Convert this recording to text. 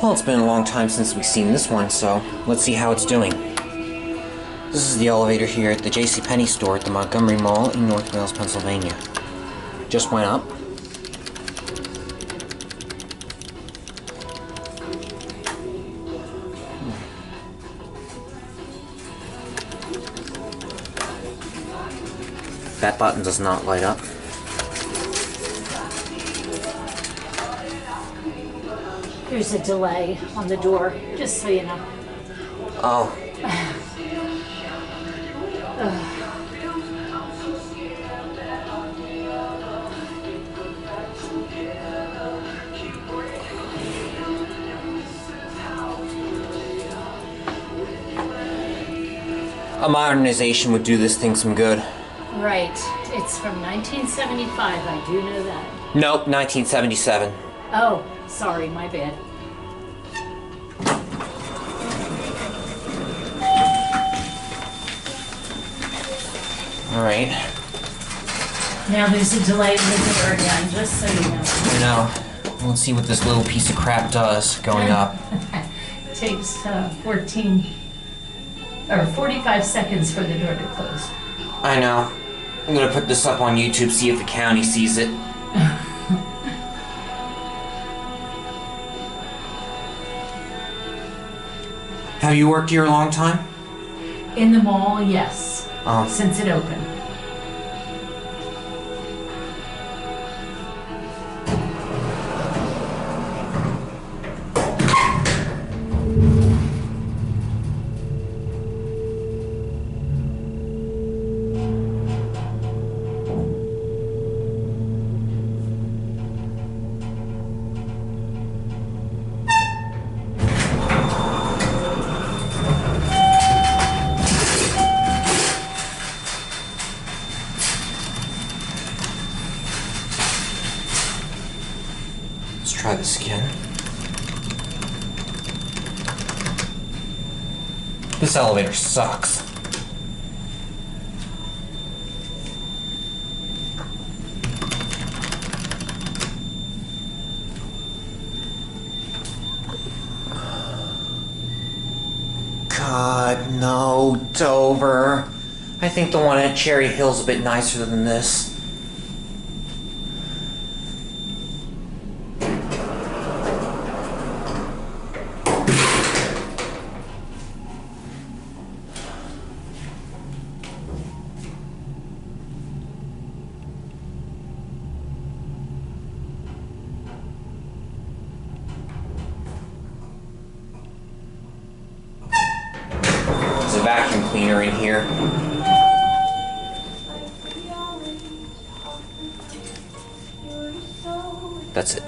Well, it's been a long time since we've seen this one, so let's see how it's doing. This is the elevator here at the JCPenney store at the Montgomery Mall in North Wales, Pennsylvania. Just went up. That button does not light up. There's a delay on the door, just so you know. Oh. A modernization would do this thing some good. Right. It's from 1975, I do know that. Nope, 1977. Oh, sorry, my bad. Alright. Now there's a delay in the door again, just so you know. I know. Let's see what this little piece of crap does going up. It takes 45 seconds for the door to close. I know. I'm gonna put this up on YouTube, see if the county sees it. Have you worked here a long time? In the mall, yes. Oh. Since it opened. Let's try this again. This elevator sucks. God, no, Dover. I think the one at Cherry Hill's a bit nicer than this. There's a vacuum cleaner in here. That's it.